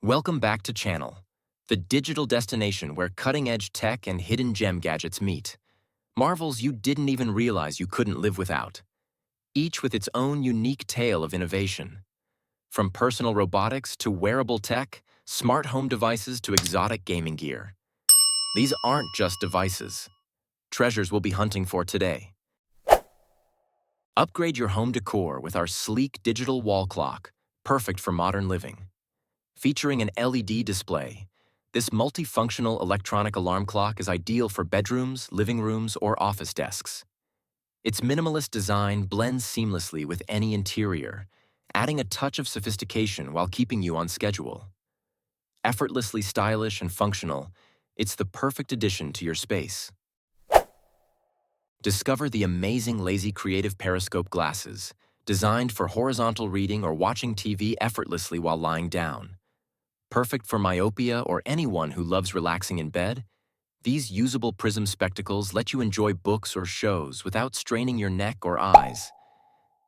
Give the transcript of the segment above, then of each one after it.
Welcome back to Channel, the digital destination where cutting-edge tech and hidden gem gadgets meet. Marvels you didn't even realize you couldn't live without, each with its own unique tale of innovation. From personal robotics to wearable tech, smart home devices to exotic gaming gear. These aren't just devices. Treasures we'll be hunting for today. Upgrade your home decor with our sleek digital wall clock, perfect for modern living. Featuring an LED display, this multifunctional electronic alarm clock is ideal for bedrooms, living rooms, or office desks. Its minimalist design blends seamlessly with any interior, adding a touch of sophistication while keeping you on schedule. Effortlessly stylish and functional, it's the perfect addition to your space. Discover the amazing Lazy Creative Periscope glasses, designed for horizontal reading or watching TV effortlessly while lying down. Perfect for myopia or anyone who loves relaxing in bed, these usable prism spectacles let you enjoy books or shows without straining your neck or eyes.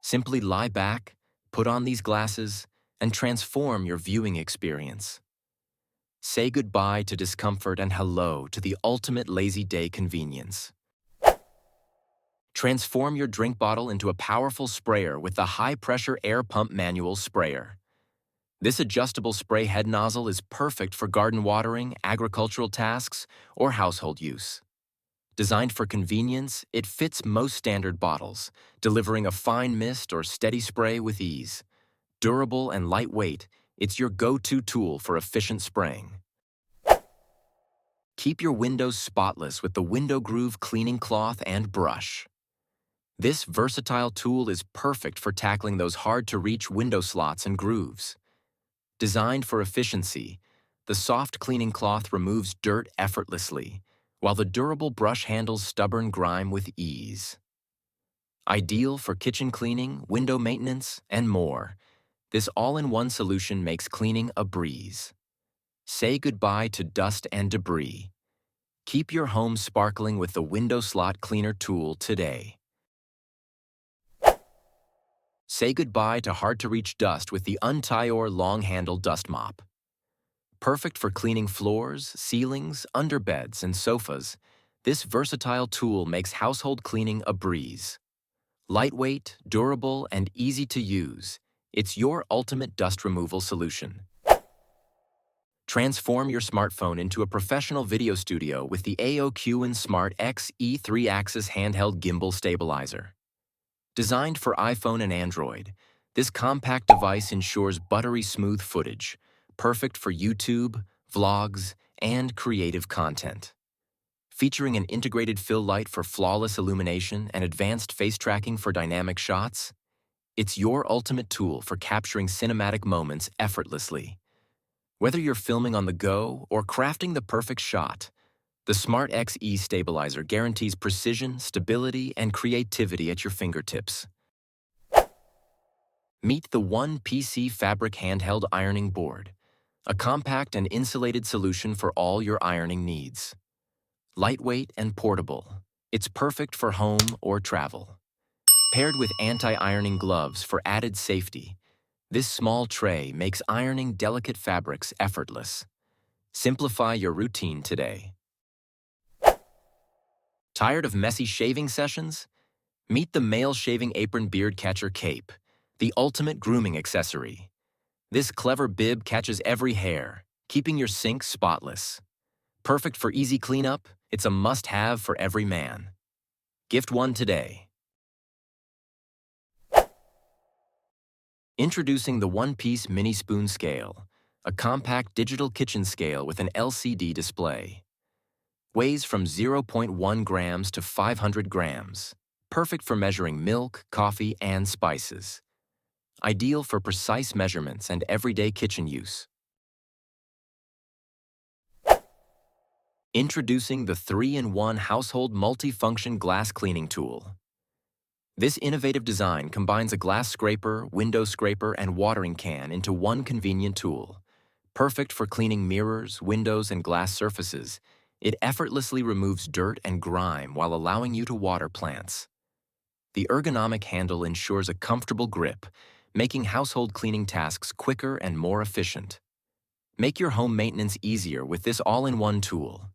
Simply lie back, put on these glasses, and transform your viewing experience. Say goodbye to discomfort and hello to the ultimate lazy day convenience. Transform your drink bottle into a powerful sprayer with the high-pressure air pump manual sprayer. This adjustable spray head nozzle is perfect for garden watering, agricultural tasks, or household use. Designed for convenience, it fits most standard bottles, delivering a fine mist or steady spray with ease. Durable and lightweight, it's your go-to tool for efficient spraying. Keep your windows spotless with the Window Groove cleaning cloth and brush. This versatile tool is perfect for tackling those hard-to-reach window slots and grooves. Designed for efficiency, the soft cleaning cloth removes dirt effortlessly, while the durable brush handles stubborn grime with ease. Ideal for kitchen cleaning, window maintenance, and more, this all-in-one solution makes cleaning a breeze. Say goodbye to dust and debris. Keep your home sparkling with the Window Slot Cleaner tool today. Say goodbye to hard-to-reach dust with the Untior long-handle dust mop. Perfect for cleaning floors, ceilings, underbeds, and sofas, this versatile tool makes household cleaning a breeze. Lightweight, durable, and easy to use, it's your ultimate dust removal solution. Transform your smartphone into a professional video studio with the AOQ Smart X E3-axis handheld gimbal stabilizer. Designed for iPhone and Android, this compact device ensures buttery smooth footage, perfect for YouTube, vlogs, and creative content. Featuring an integrated fill light for flawless illumination and advanced face tracking for dynamic shots, it's your ultimate tool for capturing cinematic moments effortlessly. Whether you're filming on the go or crafting the perfect shot, the Smart XE stabilizer guarantees precision, stability, and creativity at your fingertips. Meet the One PC Fabric Handheld Ironing Board, a compact and insulated solution for all your ironing needs. Lightweight and portable, it's perfect for home or travel. Paired with anti-ironing gloves for added safety, this small tray makes ironing delicate fabrics effortless. Simplify your routine today. Tired of messy shaving sessions? Meet the Male Shaving Apron Beard Catcher Cape, the ultimate grooming accessory. This clever bib catches every hair, keeping your sink spotless. Perfect for easy cleanup, it's a must-have for every man. Gift one today. Introducing the One-Piece Mini Spoon Scale, a compact digital kitchen scale with an LCD display. Weighs from 0.1 grams to 500 grams. Perfect for measuring milk, coffee, and spices. Ideal for precise measurements and everyday kitchen use. Introducing the 3-in-1 household multifunction glass cleaning tool. This innovative design combines a glass scraper, window scraper, and watering can into one convenient tool. Perfect for cleaning mirrors, windows, and glass surfaces, it effortlessly removes dirt and grime while allowing you to water plants. The ergonomic handle ensures a comfortable grip, making household cleaning tasks quicker and more efficient. Make your home maintenance easier with this all-in-one tool.